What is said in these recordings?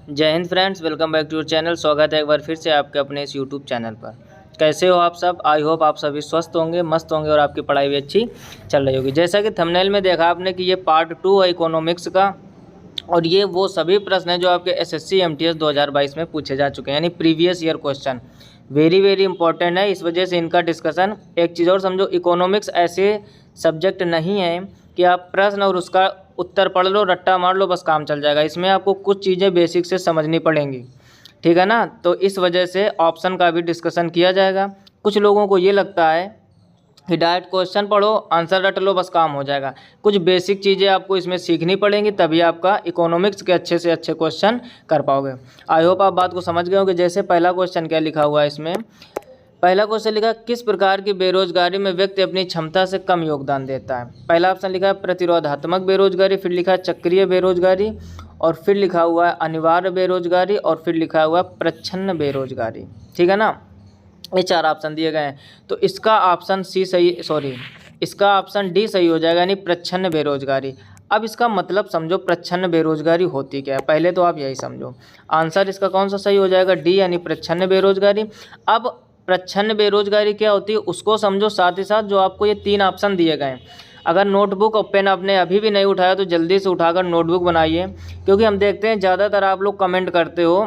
जय Hind friends, welcome back to your channel. स्वागत है एक बार फिर से आपके अपने इस यूट्यूब चैनल पर। कैसे हो आप सब? आई होप आप सभी स्वस्थ होंगे, मस्त होंगे और आपकी पढ़ाई भी अच्छी चल रही होगी। जैसा कि थंबनेल में देखा आपने कि ये पार्ट 2 है इकोनॉमिक्स का, और ये वो सभी प्रश्न हैं जो आपके एसएससी एमटीएस 2022 में पूछे जा चुके हैं, यानी previous year question. Very very important है, इस वजह से इनका डिस्कशन। एक चीज़ और समझो, इकोनॉमिक्स ऐसे सब्जेक्ट नहीं है कि आप प्रश्न और उसका उत्तर पढ़ लो, रट्टा मार लो, बस काम चल जाएगा। इसमें आपको कुछ चीज़ें बेसिक से समझनी पड़ेंगी, ठीक है ना। तो इस वजह से ऑप्शन का भी डिस्कशन किया जाएगा। कुछ लोगों को ये लगता है कि डायरेक्ट क्वेश्चन पढ़ो, आंसर रट लो, बस काम हो जाएगा। कुछ बेसिक चीज़ें आपको इसमें सीखनी पड़ेंगी, तभी आपका इकोनॉमिक्स के अच्छे से अच्छे क्वेश्चन कर पाओगे। आई होप आप बात को समझ गए होंगे। जैसे पहला क्वेश्चन क्या लिखा हुआ है इसमें, पहला क्वेश्चन लिखा है किस प्रकार की बेरोजगारी में व्यक्ति अपनी क्षमता से कम योगदान देता है। पहला ऑप्शन लिखा है प्रतिरोधात्मक बेरोजगारी, फिर लिखा है चक्रीय बेरोजगारी, और फिर लिखा हुआ है अनिवार्य बेरोजगारी, और फिर लिखा हुआ है प्रच्छन्न बेरोजगारी। ठीक है ना, ये चार ऑप्शन दिए गए हैं। तो इसका ऑप्शन इसका ऑप्शन डी सही हो जाएगा, यानी प्रच्छन्न बेरोजगारी। अब इसका मतलब समझो, प्रच्छन्न बेरोजगारी होती क्या है, पहले तो आप यही समझो। आंसर इसका कौन सा सही हो जाएगा? डी, यानी प्रच्छन्न बेरोजगारी। अब प्रच्छन्न बेरोजगारी क्या होती है उसको समझो, साथ ही साथ जो आपको ये तीन ऑप्शन दिए गए हैं। अगर नोटबुक और पेन आपने अभी भी नहीं उठाया तो जल्दी से उठाकर नोटबुक बनाइए, क्योंकि हम देखते हैं ज़्यादातर आप लोग कमेंट करते हो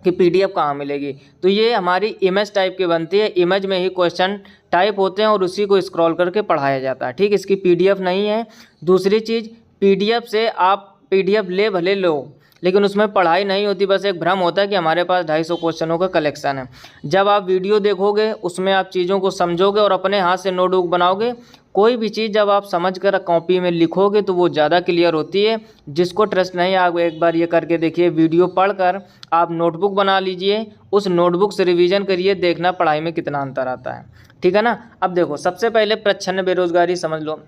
कि पीडीएफ कहाँ मिलेगी। तो ये हमारी इमेज टाइप की बनती है, इमेज में ही क्वेश्चन टाइप होते हैं और उसी को स्क्रॉल करके पढ़ाया जाता है। ठीक, इसकी पीडीएफ नहीं है। दूसरी चीज़, पीडीएफ से आप पीडीएफ ले भले लो, लेकिन उसमें पढ़ाई नहीं होती, बस एक भ्रम होता है कि हमारे पास 250 क्वेश्चनों का कलेक्शन है। जब आप वीडियो देखोगे उसमें आप चीज़ों को समझोगे और अपने हाथ से नोटबुक बनाओगे, कोई भी चीज़ जब आप समझ कर कॉपी में लिखोगे तो वो ज़्यादा क्लियर होती है। जिसको ट्रस्ट नहीं, आप एक बार ये करके देखिए, वीडियो पढ़कर आप नोटबुक बना लीजिए, उस नोटबुक से रिवीजन करिए, देखना पढ़ाई में कितना अंतर आता है। ठीक है ना। अब देखो, सबसे पहले प्रच्छन्न बेरोजगारी समझ लो।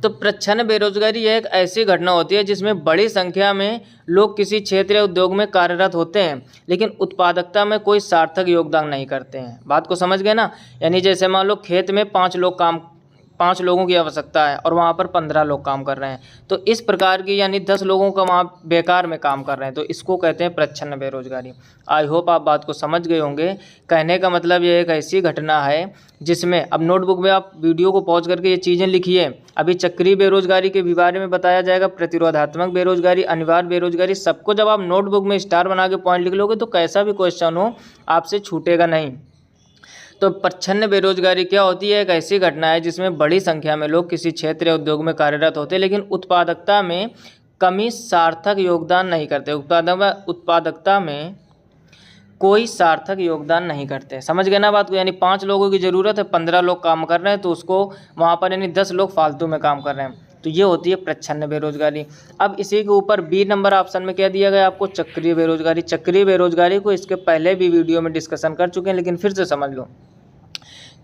तो प्रच्छन्न बेरोजगारी एक ऐसी घटना होती है जिसमें बड़ी संख्या में लोग किसी क्षेत्र या उद्योग में कार्यरत होते हैं, लेकिन उत्पादकता में कोई सार्थक योगदान नहीं करते हैं। बात को समझ गए ना। यानी जैसे मान लो खेत में 5 लोगों की आवश्यकता है और वहाँ पर 15 लोग काम कर रहे हैं, तो इस प्रकार की यानी 10 लोगों का वहाँ बेकार में काम कर रहे हैं, तो इसको कहते हैं प्रच्छन्न बेरोजगारी। आई होप आप बात को समझ गए होंगे। कहने का मतलब ये एक ऐसी घटना है जिसमें, अब नोटबुक में आप वीडियो को पॉज करके ये चीज़ें लिखिए। अभी चक्रीय बेरोजगारी के बारे में बताया जाएगा, प्रतिरोधात्मक बेरोजगारी, अनिवार्य बेरोजगारी, सबको जब आप नोटबुक में स्टार बना के पॉइंट लिख लोगे तो कैसा भी क्वेश्चन हो आपसे छूटेगा नहीं। तो प्रच्छन्न बेरोजगारी क्या होती है? एक ऐसी घटना है जिसमें बड़ी संख्या में लोग किसी क्षेत्र या उद्योग में कार्यरत होते हैं, लेकिन उत्पादकता में कमी सार्थक योगदान नहीं करते। उत्पादकता में कोई सार्थक योगदान नहीं करते। समझ गए ना बात को। यानी 5 लोगों की ज़रूरत है, 15 लोग काम कर रहे हैं, तो उसको वहाँ पर यानी 10 लोग फालतू में काम कर रहे हैं, तो ये होती है प्रच्छन्न बेरोजगारी। अब इसी के ऊपर बी नंबर ऑप्शन में क्या दिया गया आपको? चक्रीय बेरोजगारी। चक्रीय बेरोजगारी को इसके पहले भी वीडियो में डिस्कशन कर चुके हैं, लेकिन फिर से समझ लो।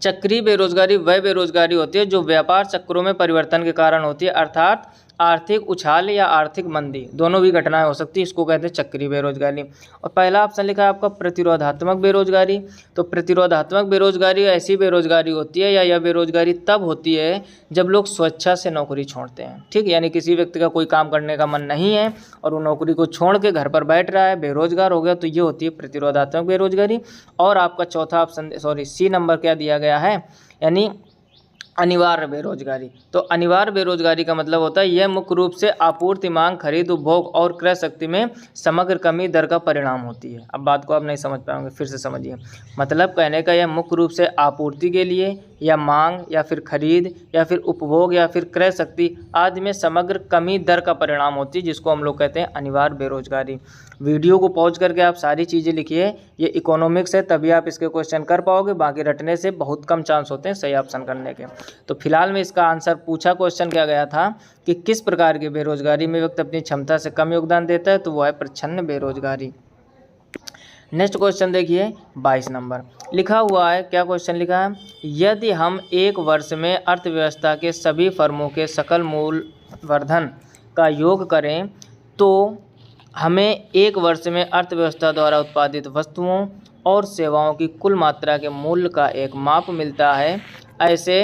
चक्रीय बेरोजगारी वह बेरोजगारी होती है जो व्यापार चक्रों में परिवर्तन के कारण होती है, अर्थात आर्थिक उछाल या आर्थिक मंदी, दोनों भी घटनाएं हो सकती है, इसको कहते हैं चक्रीय बेरोजगारी। और पहला ऑप्शन लिखा है आपका प्रतिरोधात्मक बेरोजगारी। तो प्रतिरोधात्मक बेरोजगारी ऐसी बेरोजगारी होती है, या यह बेरोजगारी तब होती है जब लोग स्वेच्छा से नौकरी छोड़ते हैं। ठीक, यानी किसी व्यक्ति का कोई काम करने का मन नहीं है और वो नौकरी को छोड़ के घर पर बैठ रहा है, बेरोजगार हो गया, तो ये होती है प्रतिरोधात्मक बेरोजगारी। और आपका चौथा ऑप्शन सी नंबर क्या दिया गया है, यानी अनिवार्य बेरोजगारी। तो अनिवार्य बेरोजगारी का मतलब होता है यह मुख्य रूप से आपूर्ति, मांग, खरीद, उपभोग और क्रय शक्ति में समग्र कमी दर का परिणाम होती है। अब बात को आप नहीं समझ पाओगे, फिर से समझिए। मतलब कहने का यह मुख्य रूप से आपूर्ति के लिए या मांग या फिर खरीद या फिर उपभोग या फिर क्रय शक्ति आदि में समग्र कमी दर का परिणाम होती है, जिसको हम लोग कहते हैं अनिवार्य बेरोजगारी। वीडियो को पॉज करके आप सारी चीज़ें लिखिए। ये इकोनॉमिक्स है, तभी आप इसके क्वेश्चन कर पाओगे, बाकी रटने से बहुत कम चांस होते हैं सही ऑप्शन करने के। तो फिलहाल में इसका आंसर पूछा क्वेश्चन क्या गया था कि किस प्रकार की बेरोजगारी में व्यक्ति अपनी क्षमता से कम योगदान देता है, तो वो है प्रच्छन्न बेरोजगारी। नेक्स्ट क्वेश्चन देखिए 22 नंबर लिखा हुआ है। क्या क्वेश्चन लिखा है? यदि हम एक वर्ष में अर्थव्यवस्था के सभी फर्मों के सकल मूल्यवर्धन का योग करें तो हमें एक वर्ष में अर्थव्यवस्था द्वारा उत्पादित वस्तुओं और सेवाओं की कुल मात्रा के मूल्य का एक माप मिलता है। ऐसे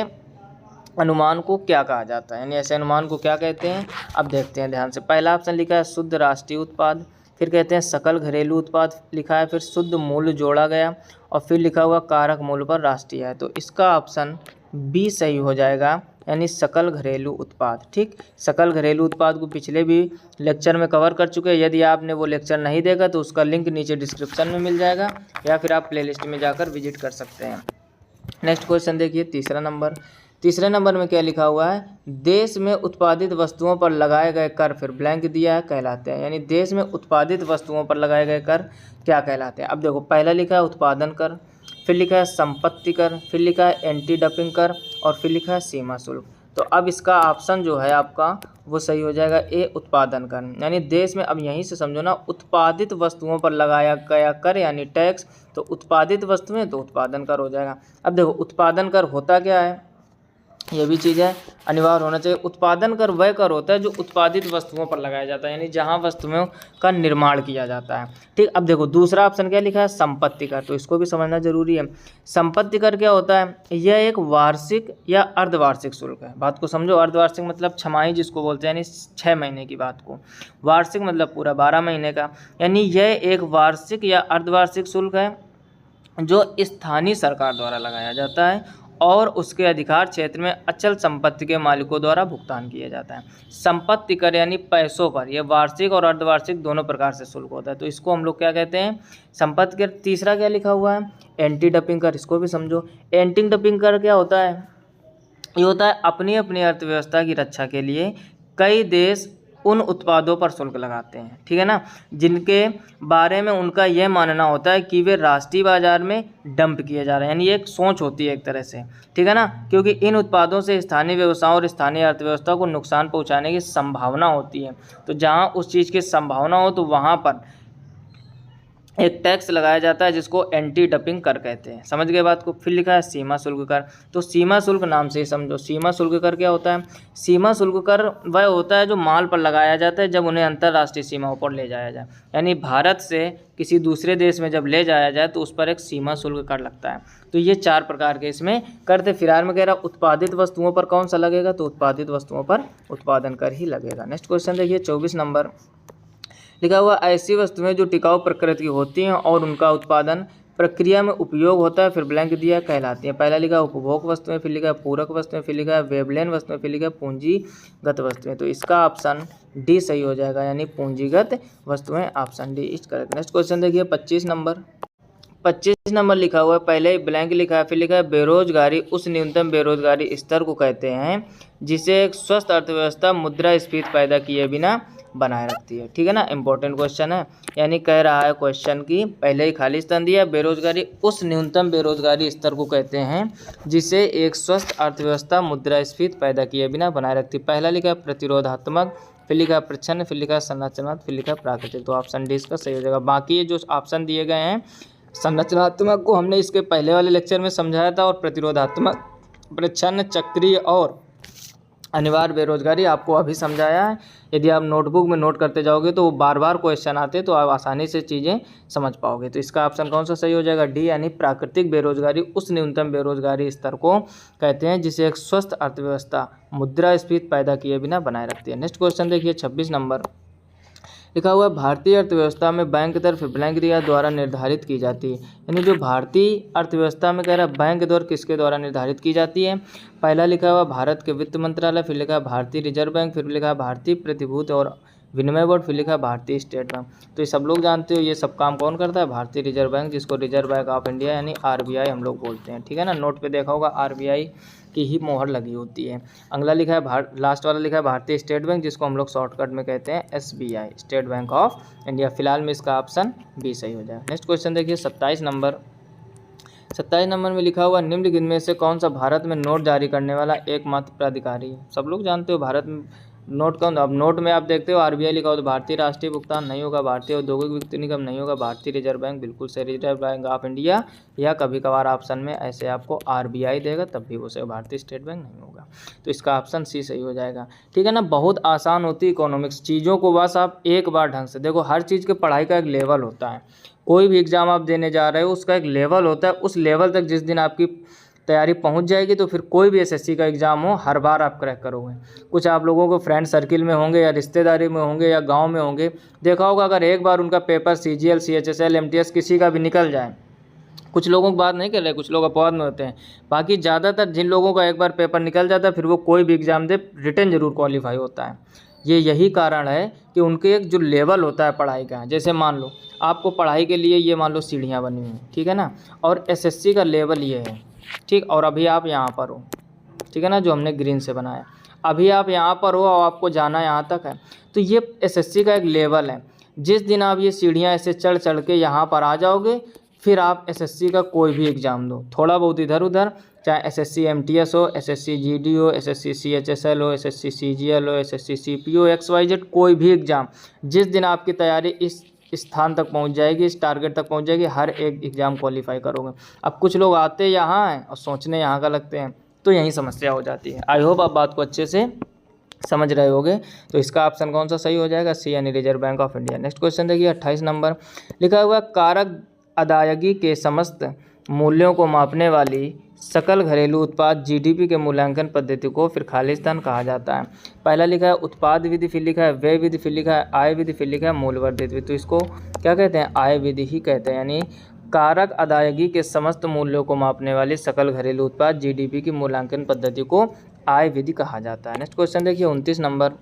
अनुमान को क्या कहा जाता है, यानी ऐसे अनुमान को क्या कहते हैं? अब देखते हैं ध्यान से। पहला ऑप्शन लिखा है शुद्ध राष्ट्रीय उत्पाद, फिर कहते हैं सकल घरेलू उत्पाद लिखा है, फिर शुद्ध मूल्य जोड़ा गया और फिर लिखा हुआ कारक मूल्य पर राष्ट्रीय आय। तो इसका ऑप्शन बी सही हो जाएगा, यानी सकल घरेलू उत्पाद। ठीक, सकल घरेलू उत्पाद को पिछले भी लेक्चर में कवर कर चुके हैं। यदि आपने वो लेक्चर नहीं देखा तो उसका लिंक नीचे डिस्क्रिप्शन में मिल जाएगा या फिर आप प्लेलिस्ट में जाकर विजिट कर सकते हैं। नेक्स्ट क्वेश्चन देखिए, तीसरे नंबर में क्या लिखा हुआ है, देश में उत्पादित वस्तुओं पर लगाए गए कर, फिर ब्लैंक दिया है, कहलाते हैं। यानी देश में उत्पादित वस्तुओं पर लगाए गए कर क्या कहलाते हैं। अब देखो, पहला लिखा है उत्पादन कर, फिर लिखा है संपत्ति कर, फिर लिखा है एंटी डंपिंग कर और फिर लिखा है सीमा शुल्क। तो अब इसका ऑप्शन जो है आपका वो सही हो जाएगा ए, उत्पादन कर। यानी देश में, अब यहीं से समझो ना, उत्पादित वस्तुओं पर लगाया गया कर यानी टैक्स, तो उत्पादित वस्तुएं तो उत्पादन कर हो जाएगा। अब देखो, उत्पादन कर होता क्या है, ये भी चीज़ है, अनिवार्य होना चाहिए। उत्पादन कर वह कर होता है जो उत्पादित वस्तुओं पर लगाया जाता है, यानी जहां वस्तुओं का निर्माण किया जाता है। ठीक, अब देखो दूसरा ऑप्शन क्या लिखा है, संपत्ति कर, तो इसको भी समझना जरूरी है। संपत्ति कर क्या होता है, यह एक वार्षिक या अर्धवार्षिक शुल्क है। बात को समझो, अर्धवार्षिक मतलब छमाही जिसको बोलते हैं, यानी 6 महीने की बात को, वार्षिक मतलब पूरा 12 महीने का। यानी यह एक वार्षिक या अर्धवार्षिक शुल्क है जो स्थानीय सरकार द्वारा लगाया जाता है और उसके अधिकार क्षेत्र में अचल संपत्ति के मालिकों द्वारा भुगतान किया जाता है। संपत्ति कर यानी पैसों पर, यह वार्षिक और अर्धवार्षिक दोनों प्रकार से शुल्क होता है, तो इसको हम लोग क्या कहते हैं, संपत्ति कर। तीसरा क्या लिखा हुआ है, एंटी डंपिंग कर, इसको भी समझो। एंटी डंपिंग कर क्या होता है, ये होता है अपनी अपनी अर्थव्यवस्था की रक्षा के लिए कई देश उन उत्पादों पर शुल्क लगाते हैं, ठीक है ना, जिनके बारे में उनका यह मानना होता है कि वे राष्ट्रीय बाजार में डंप किए जा रहे हैं। यानी एक सोच होती है एक तरह से, ठीक है ना, क्योंकि इन उत्पादों से स्थानीय व्यवसायों और स्थानीय अर्थव्यवस्था को नुकसान पहुंचाने की संभावना होती है। तो जहां उस चीज़ की संभावना हो तो वहां पर एक टैक्स लगाया जाता है जिसको एंटी डंपिंग कर कहते हैं। समझ गए बात को। फिर लिखा है सीमा शुल्क कर, तो सीमा शुल्क नाम से ही समझो। सीमा शुल्क कर क्या होता है, सीमा शुल्क कर वह होता है जो माल पर लगाया जाता है जब उन्हें अंतर्राष्ट्रीय सीमाओं पर ले जाया जाए। यानी भारत से किसी दूसरे देश में जब ले जाया जाए तो उस पर एक सीमा शुल्क कर लगता है। तो ये 4 प्रकार के इसमें कर थे। फिलहाल में कह रहा उत्पादित वस्तुओं पर कौन सा लगेगा, तो उत्पादित वस्तुओं पर उत्पादन कर ही लगेगा। नेक्स्ट क्वेश्चन देखिए, 24 नंबर लिखा हुआ, ऐसी वस्तुएं जो टिकाऊ प्रकृति की होती हैं और उनका उत्पादन प्रक्रिया में उपयोग होता है, फिर ब्लैंक दिया, कहलाती हैं। पहला लिखा उपभोग वस्तुएं, फिर लिखा पूरक वस्तुएं, फिर लिखा वेबलेन वस्तुएं, फिर लिखा पूंजीगत वस्तुएं। तो इसका ऑप्शन डी सही हो जाएगा, यानी पूंजीगत वस्तुएं, option D is correct. Next question देखिए, 25 नंबर लिखा हुआ है, पहले ब्लैंक लिखा है, फिर लिखा है बेरोजगारी उस न्यूनतम बेरोजगारी स्तर को कहते हैं जिसे एक स्वस्थ अर्थव्यवस्था मुद्रास्फीति पैदा किए बिना बनाए रखती है। ठीक है ना, इंपॉर्टेंट क्वेश्चन है। यानी कह रहा है क्वेश्चन की पहले ही खाली स्थान दिया, बेरोजगारी उस न्यूनतम बेरोजगारी स्तर को कहते हैं जिसे एक स्वस्थ अर्थव्यवस्था मुद्रास्फीति पैदा किए बिना बनाए रखती है। पहला लिखा प्रतिरोधात्मक, फिर लिखा प्रच्छन्न, फिर लिखा संरचनात्मक, फिर लिखा प्राकृतिक। तो ऑप्शन डी इसका सही हो जाएगा। बाकी ये जो ऑप्शन दिए गए हैं, संरचनात्मक को हमने इसके पहले वाले लेक्चर में समझाया था और प्रतिरोधात्मक, प्रच्छन्न, चक्रीय और अनिवार्य बेरोजगारी आपको अभी समझाया है। यदि आप नोटबुक में नोट करते जाओगे तो वो बार बार क्वेश्चन आते तो आप आसानी से चीज़ें समझ पाओगे। तो इसका ऑप्शन कौन सा सही हो जाएगा, डी, यानी प्राकृतिक बेरोजगारी उस न्यूनतम बेरोजगारी स्तर को कहते हैं जिसे एक स्वस्थ अर्थव्यवस्था मुद्रास्फीति पैदा किए बिना बनाए रखती है। नेक्स्ट क्वेश्चन देखिए, 26 नंबर लिखा हुआ है, भारतीय अर्थव्यवस्था में बैंक दर, फिर ब्लैंक दिया, द्वारा निर्धारित की जाती है। यानी जो भारतीय अर्थव्यवस्था में कह रहा है बैंक दर किसके द्वारा निर्धारित की जाती है। पहला लिखा हुआ भारत के वित्त मंत्रालय, फिर लिखा भारतीय रिजर्व बैंक, फिर लिखा भारतीय प्रतिभूति और विनिमय बोर्ड, फिर लिखा भारतीय स्टेट बैंक। तो ये सब लोग जानते हो ये सब काम कौन करता है, भारतीय रिजर्व बैंक, जिसको रिजर्व बैंक ऑफ इंडिया यानी आरबीआई हम लोग बोलते हैं। ठीक है ना, नोट पे देखा होगा आरबीआई की ही मोहर लगी होती है। अगला लिखा है लास्ट वाला लिखा है भारतीय स्टेट बैंक, जिसको हम लोग शॉर्टकट में कहते हैं SBI, state bank of India. फिलहाल में इसका ऑप्शन बी सही हो जाएगा। नेक्स्ट क्वेश्चन देखिए, 27 नंबर में लिखा हुआ, निम्नलिखित में से कौन सा भारत में नोट जारी करने वाला एकमात्र प्राधिकारी है। सब लोग जानते हो भारत में नोट कौन, अब नोट में आप देखते हो आरबीआई लिखा हो तो भारतीय राष्ट्रीय भुगतान नहीं होगा, भारतीय औद्योगिक वित्त निगम नहीं होगा, भारतीय रिजर्व बैंक बिल्कुल से रिजर्व बैंक ऑफ इंडिया, या कभी कभार ऑप्शन में ऐसे आपको आरबीआई देगा तब भी वो से भारतीय स्टेट बैंक नहीं होगा। तो इसका ऑप्शन सी सही हो जाएगा। ठीक है ना, बहुत आसान होती है इकोनॉमिक्स, चीज़ों को बस आप एक बार ढंग से देखो। हर चीज़ के पढ़ाई का एक लेवल होता है, कोई भी एग्जाम आप देने जा रहे हो उसका एक लेवल होता है। उस लेवल तक जिस दिन आपकी तैयारी पहुंच जाएगी तो फिर कोई भी एसएससी का एग्ज़ाम हो हर बार आप क्रैक करोगे। कुछ आप लोगों को फ्रेंड सर्किल में होंगे या रिश्तेदारी में होंगे या गांव में होंगे, देखा होगा अगर एक बार उनका पेपर सीजीएल, सीएचएसएल, एमटीएस किसी का भी निकल जाए, कुछ लोगों की बात नहीं कर रहे, कुछ लोग अपवाद में होते हैं, बाकी ज़्यादातर जिन लोगों का एक बार पेपर निकल जाता है फिर वो कोई भी एग्ज़ाम दे रिटन ज़रूर क्वालिफाई होता है। ये यही कारण है कि उनके एक जो लेवल होता है पढ़ाई का, जैसे मान लो आपको पढ़ाई के लिए ये मान लो सीढ़ियाँ बनी हुई हैं, ठीक है ना, और एसएससी का लेवल ये है, ठीक, और अभी आप यहाँ पर हो, ठीक है ना, जो हमने ग्रीन से बनाया, अभी आप यहाँ पर हो और आपको जाना यहाँ तक है, तो ये एसएससी का एक लेवल है। जिस दिन आप ये सीढ़ियाँ ऐसे चढ़ चढ़ के यहाँ पर आ जाओगे फिर आप एसएससी का कोई भी एग्ज़ाम दो, थोड़ा बहुत इधर उधर, चाहे एसएससी एमटीएस हो, एसएससी जीडी हो, एसएससी सीएचएसएल हो, एसएससी सीजीएल हो, एसएससी सीपीओ, एक्सवाईजेड, कोई भी एग्ज़ाम, जिस दिन आपकी तैयारी इस स्थान तक पहुंच जाएगी, इस टारगेट तक पहुंच जाएगी, हर एक एग्ज़ाम क्वालिफाई करोगे। अब कुछ लोग आते यहाँ हैं और सोचने यहाँ का लगते हैं, तो यही समस्या हो जाती है। आई होप आप बात को अच्छे से समझ रहे होगे। तो इसका ऑप्शन कौन सा सही हो जाएगा? सी यानी reserve bank of India. Next question देखिए 28 नंबर, लिखा हुआ कारक अदायगी के समस्त मूल्यों को मापने वाली सकल घरेलू उत्पाद जीडीपी के मूल्यांकन पद्धति को फिर खालिस्तान कहा जाता है। पहला लिखा है उत्पाद विधि, फिर लिखा है व्यय विधि, फिर लिखा है आय विधि, फिर लिखा है मूल्यवर्धित विधि। तो इसको क्या कहते हैं? आय विधि ही कहते हैं, यानी कारक अदायगी के समस्त मूल्यों को मापने वाली सकल घरेलू उत्पाद जीडीपी की मूल्यांकन पद्धति को आय विधि कहा जाता है। नेक्स्ट क्वेश्चन देखिए 29 नंबर,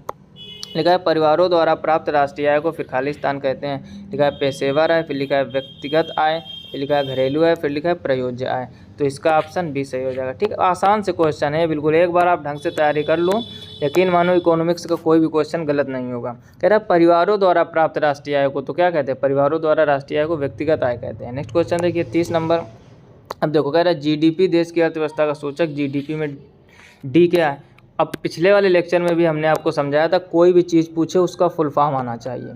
लिखा है परिवारों द्वारा प्राप्त राष्ट्रीय आय को फिर खालिस्तान कहते हैं। लिखा है पेशेवर आय, फिर लिखा है व्यक्तिगत आय, फिर लिखा है घरेलू आय, फिर लिखा है प्रयोज्य आय। तो इसका ऑप्शन बी सही हो जाएगा। ठीक, आसान से क्वेश्चन है बिल्कुल, एक बार आप ढंग से तैयारी कर लो, यकीन मानो इकोनॉमिक्स का कोई भी क्वेश्चन गलत नहीं होगा। कह रहा है परिवारों द्वारा प्राप्त राष्ट्रीय आय को तो क्या कहते हैं? परिवारों द्वारा राष्ट्रीय आय को व्यक्तिगत आय कहते हैं। नेक्स्ट क्वेश्चन देखिए 30 नंबर, अब देखो कह रहा है जीडीपी देश की अर्थव्यवस्था का सूचक, जीडीपी में डी क्या है? अब पिछले वाले लेक्चर में भी हमने आपको समझाया था कोई भी चीज़ पूछे उसका फुल फॉर्म आना चाहिए।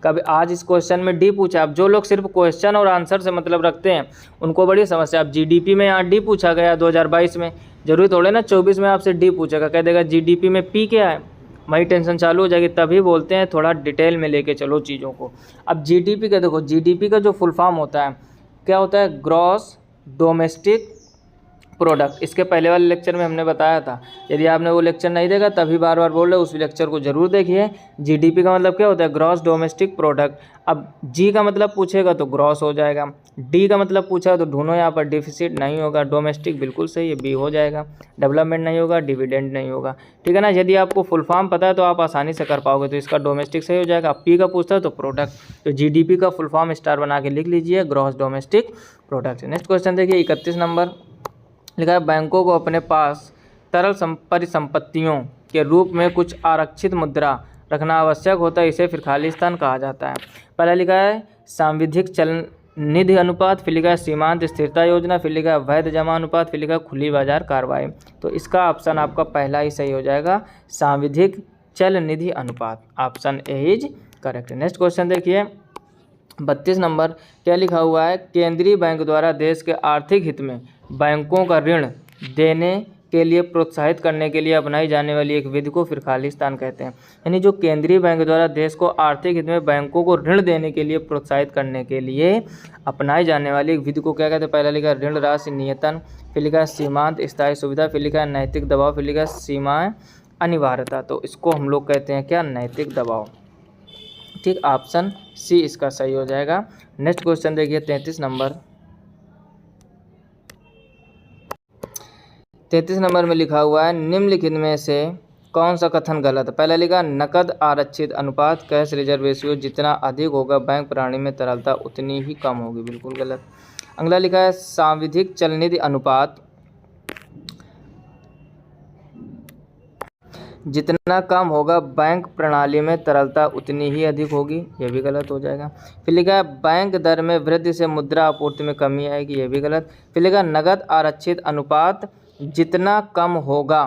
कभी आज इस क्वेश्चन में डी पूछा, अब जो लोग सिर्फ क्वेश्चन और आंसर से मतलब रखते हैं उनको बड़ी समस्या। अब जीडीपी में यहाँ डी पूछा गया 2022 में, जरूरी थोड़े ना 24 में आपसे डी पूछेगा, कह देगा जीडीपी में पी क्या है, वही टेंशन चालू हो जाएगी। तभी बोलते हैं थोड़ा डिटेल में लेके चलो चीज़ों को। अब जीडीपी का देखो, जीडीपी का जो फुल फॉर्म होता है क्या होता है? Gross domestic product. इसके पहले वाले लेक्चर में हमने बताया था, यदि आपने वो लेक्चर नहीं देखा तभी बार बार बोल रहे, उस लेक्चर को जरूर देखिए। जीडीपी का मतलब क्या होता है? Gross domestic product. अब जी का मतलब पूछेगा तो ग्रॉस हो जाएगा, डी का मतलब पूछा तो ढूंढो यहाँ पर डिफिसिट नहीं होगा, डोमेस्टिक बिल्कुल सही है, बी हो जाएगा, डेवलपमेंट नहीं होगा, डिविडेंड नहीं होगा। ठीक है ना, यदि आपको फुल फॉर्म पता है तो आप आसानी से कर पाओगे, तो इसका डोमेस्टिक सही हो जाएगा। पी का पूछता है तो प्रोडक्ट, तो जीडीपी का फुल फॉर्म स्टार बना के लिख लीजिए, gross domestic product. Next question देखिए 31 नंबर, लिखा है बैंकों को अपने पास तरल परिसंपत्तियों के रूप में कुछ आरक्षित मुद्रा रखना आवश्यक होता है, इसे फिर खालिस्तान कहा जाता है। पहला लिखा है सांविधिक चलन निधि अनुपात, फिर लिखा है सीमांत स्थिरता योजना, फिर लिखा है वैध जमा अनुपात, फिर लिखा है खुली बाजार कार्रवाई। तो इसका ऑप्शन आपका पहला ही सही हो जाएगा, सांविधिक चल निधि अनुपात, option A is correct. Next question देखिए 32 नंबर, क्या लिखा हुआ है? केंद्रीय बैंक द्वारा देश के आर्थिक हित में बैंकों का ऋण देने के लिए प्रोत्साहित करने के लिए अपनाई जाने वाली एक विधि को फिर खालिस्तान कहते हैं। यानी जो केंद्रीय बैंक द्वारा देश को आर्थिक हित में बैंकों को ऋण देने के लिए प्रोत्साहित करने के लिए अपनाई जाने वाली एक विधि को क्या कहते हैं? पहला लिखा है ऋण राशि नियतन, फिर लिखा है सीमांत स्थायी सुविधा, फिर लिखा है नैतिक दबाव, फिर लिखा है सीमाएँ अनिवार्यता। तो इसको हम लोग कहते हैं क्या? नैतिक दबाव। ठीक, ऑप्शन सी इसका सही हो जाएगा। नेक्स्ट क्वेश्चन देखिए 33 नंबर, 33 नंबर में लिखा हुआ है निम्नलिखित में से कौन सा कथन गलत है? पहला लिखा नकद आरक्षित अनुपात, कैश रिजर्व रेशियो जितना अधिक होगा बैंक प्रणाली में तरलता उतनी ही कम होगी, बिल्कुल गलत। अगला लिखा है सांविधिक चलनिधि अनुपात, जितना कम होगा बैंक प्रणाली में तरलता उतनी ही अधिक होगी, यह भी गलत हो जाएगा। फिर लिखा है बैंक दर में वृद्धि से मुद्रा आपूर्ति में कमी आएगी, यह भी गलत। फिर लिखा नकद आरक्षित अनुपात जितना कम होगा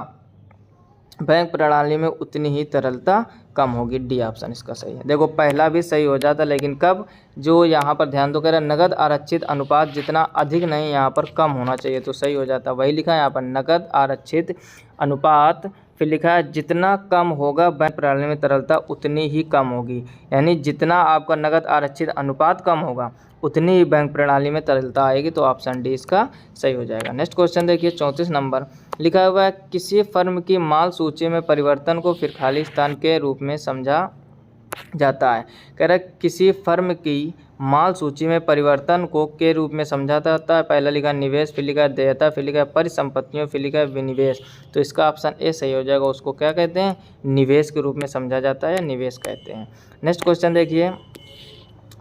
बैंक प्रणाली में उतनी ही तरलता कम होगी, डी ऑप्शन इसका सही है। देखो पहला भी सही हो जाता, लेकिन कब? जो यहाँ पर ध्यान दो, कह रहा है नकद आरक्षित अनुपात जितना अधिक नहीं, यहाँ पर कम होना चाहिए, तो सही हो जाता। वही लिखा है यहाँ पर नकद आरक्षित अनुपात, फिर लिखा है जितना कम होगा बैंक प्रणाली में तरलता उतनी ही कम होगी, यानी जितना आपका नकद आरक्षित अनुपात कम होगा उतनी ही बैंक प्रणाली में तरलता आएगी। तो ऑप्शन डी इसका सही हो जाएगा। नेक्स्ट क्वेश्चन देखिए 34 नंबर लिखा हुआ है किसी फर्म की माल सूची में परिवर्तन को फिर खाली स्थान के रूप में समझा जाता है। कह रहा है किसी फर्म की माल सूची में परिवर्तन को के रूप में समझा जाता है। पहला लिखा निवेश, फिर लिखा देयता, फिर लिखा परिसंपत्तियों, फिर लिखा विनिवेश। तो इसका ऑप्शन ए सही हो जाएगा। उसको क्या कहते हैं? निवेश के रूप में समझा जाता है या निवेश कहते हैं। नेक्स्ट क्वेश्चन देखिए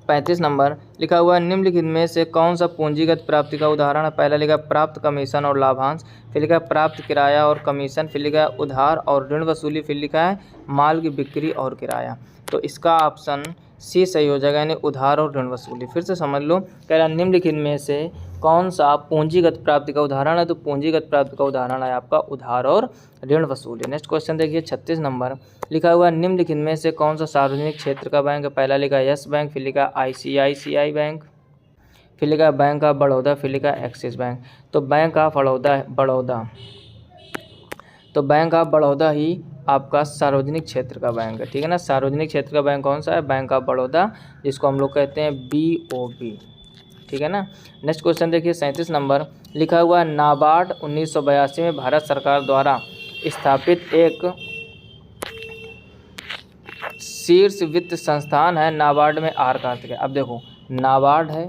35 नंबर लिखा हुआ है निम्नलिखित में से कौन सा पूंजीगत प्राप्ति का उदाहरण है। पहला लिखा प्राप्त कमीशन और लाभांश, फिर लिखा प्राप्त किराया और कमीशन, फिर लिखा उधार और ऋण वसूली, फिर लिखा है माल की बिक्री और किराया। तो इसका ऑप्शन सी सही हो जाएगा, यानी उधार और ऋण वसूली। फिर से समझ लो, कह रहा निम्नलिखित में से कौन सा पूंजीगत प्राप्ति का उदाहरण है। तो पूंजीगत प्राप्ति का उदाहरण है आपका उधार और ऋण वसूली। नेक्स्ट क्वेश्चन देखिए 36 नंबर लिखा हुआ निम्नलिखित में से कौन सा सार्वजनिक क्षेत्र का बैंक है। पहला लिखा यस बैंक, फिर लिखा ICICI बैंक, फिर लिखा बैंक ऑफ बड़ौदा, फिर लिखा एक्सिस बैंक। तो बैंक ऑफ बड़ौदा ही आपका सार्वजनिक क्षेत्र का बैंक है, ठीक है ना। सार्वजनिक क्षेत्र का बैंक कौन सा है? बैंक ऑफ बड़ौदा, जिसको हम लोग कहते हैं BOB, ठीक है ना। नेक्स्ट क्वेश्चन देखिए 37 नंबर लिखा हुआ नाबार्ड 1982 में भारत सरकार द्वारा स्थापित एक शीर्ष वित्त संस्थान है। नाबार्ड में आर का अर्थ क्या? अब देखो नाबार्ड है,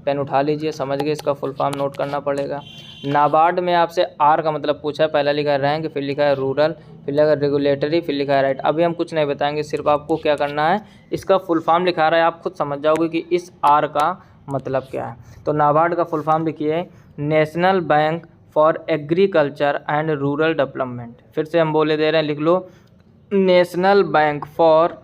पेन उठा लीजिए, समझ गए, इसका फुल फॉर्म नोट करना पड़ेगा। नाबार्ड में आपसे आर का मतलब पूछा है। पहला लिखा है रैंक, फिर लिखा है रूरल, फिर लिखा है रेगुलेटरी, फिर लिखा है राइट। अभी हम कुछ नहीं बताएंगे, सिर्फ आपको क्या करना है, इसका फुल फॉर्म लिखा रहा है, आप खुद समझ जाओगे कि इस आर का मतलब क्या है। तो नाबार्ड का फुल फॉर्म लिखिए national bank for agriculture and rural development. फिर से हम बोले दे रहे हैं, लिख लो national bank for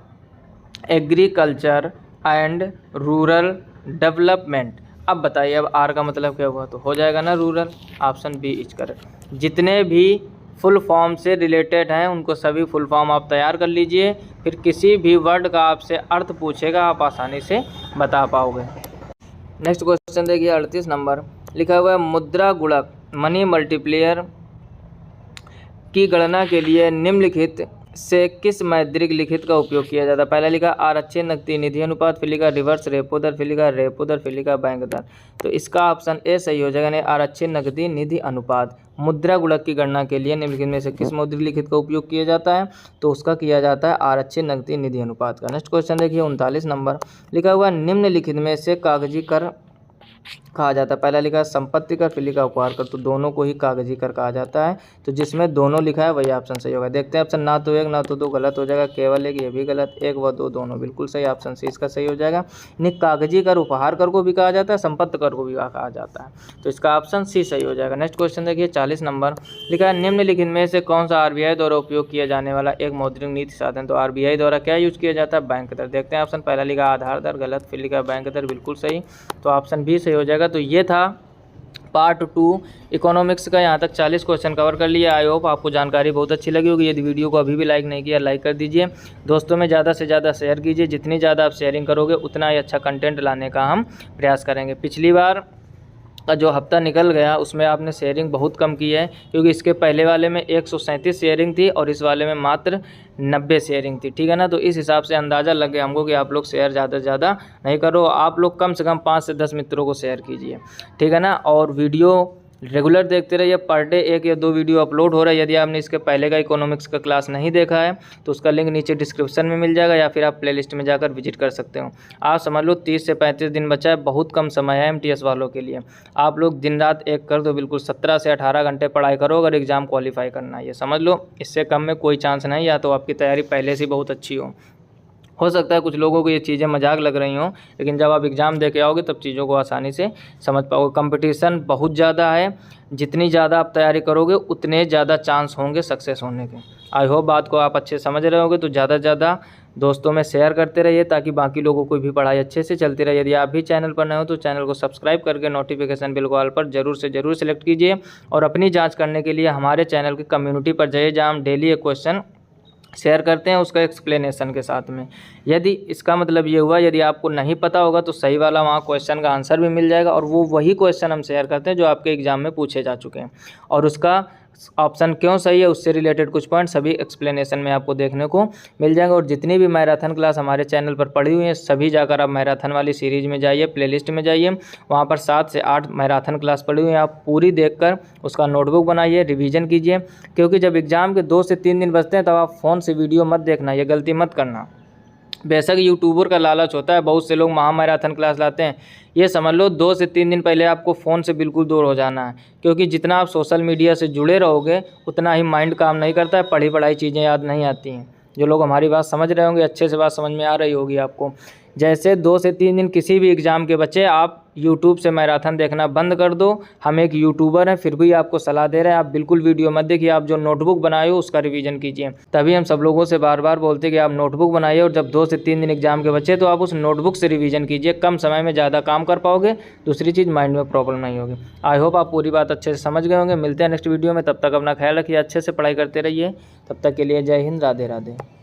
agriculture and rural development. अब बताइए, अब आर का मतलब क्या हुआ? तो हो जाएगा ना rural. Option B is correct. जितने भी फुल फॉर्म से रिलेटेड हैं उनको सभी फुल फॉर्म आप तैयार कर लीजिए, फिर किसी भी वर्ड का आपसे अर्थ पूछेगा आप आसानी से बता पाओगे। नेक्स्ट क्वेश्चन देखिए 38 नंबर लिखा हुआ है मुद्रा गुणक मनी मल्टीप्लेयर की गणना के लिए निम्नलिखित से किस मौद्रिक लिखित का उपयोग किया जाता है। पहला लिखा आरक्षित नकदी निधि अनुपात, फिर लिखा रिवर्स रेपो दर, फिर लिखा रेपो दर, फिर लिखा बैंक दर। तो इसका ऑप्शन ए सही हो जाएगा, यानी आरक्षित नकदी निधि अनुपात। मुद्रा गुणक की गणना के लिए निम्नलिखित में से किस मौद्रिक लिखित का उपयोग किया जाता है? तो उसका किया जाता है आरक्षित नकदी निधि अनुपात का। नेक्स्ट क्वेश्चन देखिए 39 नंबर लिखा हुआ निम्नलिखित में से कागजी कर कहा जाता है। पहला लिखा संपत्ति कर, फिर लिखा उपहार कर। तो दोनों को ही कागजी कर कहा जाता है। तो जिसमें दोनों लिखा है वही ऑप्शन सही होगा। देखते हैं ऑप्शन ना तो एक ना तो दो गलत हो जाएगा, केवल एक ये भी गलत, एक व दो दोनों बिल्कुल सही। ऑप्शन सी इसका सही हो जाएगा। यानी कागजी कर उपहार कर को भी कहा जाता है, संपत्ति कर को भी कहा जाता है। तो इसका ऑप्शन सी सही हो जाएगा। नेक्स्ट क्वेश्चन देखिए 40 नंबर लिखा है निम्नलिखित में से कौन सा RBI द्वारा उपयोग किया जाने वाला एक मौद्रिक नीति साधन। तो RBI द्वारा क्या यूज किया जाता है? बैंक दर। देखते हैं ऑप्शन पहला लिखा आधार दर गलत, फिर लिखा बैंक दर बिल्कुल सही। तो ऑप्शन बी सही हो जाएगा। तो ये था पार्ट 2 इकोनॉमिक्स का। यहाँ तक 40 क्वेश्चन कवर कर लिया। आई होप आपको जानकारी बहुत अच्छी लगी होगी। यदि वीडियो को अभी भी लाइक नहीं किया लाइक कर दीजिए, दोस्तों में ज़्यादा से ज़्यादा शेयर कीजिए। जितनी ज़्यादा आप शेयरिंग करोगे उतना ही अच्छा कंटेंट लाने का हम प्रयास करेंगे। पिछली बार का जो हफ्ता निकल गया उसमें आपने शेयरिंग बहुत कम की है, क्योंकि इसके पहले वाले में 137 शेयरिंग थी और इस वाले में मात्र 90 शेयरिंग थी, ठीक है ना। तो इस हिसाब से अंदाज़ा लग गया हमको कि आप लोग शेयर ज़्यादा से ज़्यादा नहीं करो। आप लोग कम से कम 5 से 10 मित्रों को शेयर कीजिए, ठीक है ना। और वीडियो रेगुलर देखते रहिए। पर डे 1 या 2 वीडियो अपलोड हो रहा है। यदि आपने इसके पहले का इकोनॉमिक्स का क्लास नहीं देखा है तो उसका लिंक नीचे डिस्क्रिप्शन में मिल जाएगा, या फिर आप प्लेलिस्ट में जाकर विजिट कर सकते हो। आप समझ लो 30 से 35 दिन बचा है, बहुत कम समय है MTS वालों के लिए। आप लोग दिन रात एक कर दो, बिल्कुल 17 से 18 घंटे पढ़ाई करो अगर एग्ज़ाम क्वालिफाई करना है। ये समझ लो, इससे कम में कोई चांस नहीं। या तो आपकी तैयारी पहले से बहुत अच्छी हो सकता है कुछ लोगों को ये चीज़ें मजाक लग रही हों, लेकिन जब आप एग्ज़ाम दे के आओगे तब चीज़ों को आसानी से समझ पाओगे। कंपटीशन बहुत ज़्यादा है, जितनी ज़्यादा आप तैयारी करोगे उतने ज़्यादा चांस होंगे सक्सेस होने के। आई होप बात को आप अच्छे समझ रहे होगे। तो ज़्यादा से ज़्यादा दोस्तों में शेयर करते रहिए ताकि बाकी लोगों को भी पढ़ाई अच्छे से चलती रहे। यदि आप भी चैनल पर नए हो तो चैनल को सब्सक्राइब करके नोटिफिकेशन बिल को ऑल पर जरूर से जरूर सेलेक्ट कीजिए। और अपनी जाँच करने के लिए हमारे चैनल की कम्युनिटी पर जाइए, जहाँ हम डेली एक क्वेश्चन शेयर करते हैं उसका एक्सप्लेनेशन के साथ में। यदि इसका मतलब ये हुआ, यदि आपको नहीं पता होगा तो सही वाला वहाँ क्वेश्चन का आंसर भी मिल जाएगा, और वो वही क्वेश्चन हम शेयर करते हैं जो आपके एग्ज़ाम में पूछे जा चुके हैं, और उसका ऑप्शन क्यों सही है, उससे रिलेटेड कुछ पॉइंट सभी एक्सप्लेनेशन में आपको देखने को मिल जाएंगे। और जितनी भी मैराथन क्लास हमारे चैनल पर पड़ी हुई हैं सभी जाकर आप मैराथन वाली सीरीज़ में जाइए, प्लेलिस्ट में जाइए, वहाँ पर 7 से 8 मैराथन क्लास पड़ी हुई हैं। आप पूरी देखकर उसका नोटबुक बनाइए, रिवीजन कीजिए, क्योंकि जब एग्ज़ाम के 2 से 3 दिन बचते हैं तब आप फ़ोन से वीडियो मत देखना, ये गलती मत करना। बेशक यूट्यूबर का लालच होता है, बहुत से लोग महा मैराथन क्लास लाते हैं, ये समझ लो 2 से 3 दिन पहले आपको फ़ोन से बिल्कुल दूर हो जाना है, क्योंकि जितना आप सोशल मीडिया से जुड़े रहोगे उतना ही माइंड काम नहीं करता है, पढ़ाई चीज़ें याद नहीं आती हैं। जो लोग हमारी बात समझ रहे होंगे अच्छे से बात समझ में आ रही होगी आपको। जैसे 2 से 3 दिन किसी भी एग्ज़ाम के बच्चे आप यूट्यूब से मैराथन देखना बंद कर दो। हम एक यूट्यूबर हैं फिर भी आपको सलाह दे रहे हैं, आप बिल्कुल वीडियो मत देखिए, आप जो नोटबुक बनाए हो उसका रिवीजन कीजिए। तभी हम सब लोगों से बार बार बोलते हैं कि आप नोटबुक बनाइए, और जब 2 से 3 दिन एग्जाम के बच्चे तो आप उस नोटबुक से रिवीजन कीजिए, कम समय में ज़्यादा काम कर पाओगे, दूसरी चीज़ माइंड में प्रॉब्लम नहीं होगी। आई होप आप पूरी बात अच्छे से समझ गए होंगे। मिलते हैं नेक्स्ट वीडियो में, तब तक अपना ख्याल रखिए, अच्छे से पढ़ाई करते रहिए। तब तक के लिए जय हिंद, राधे राधे।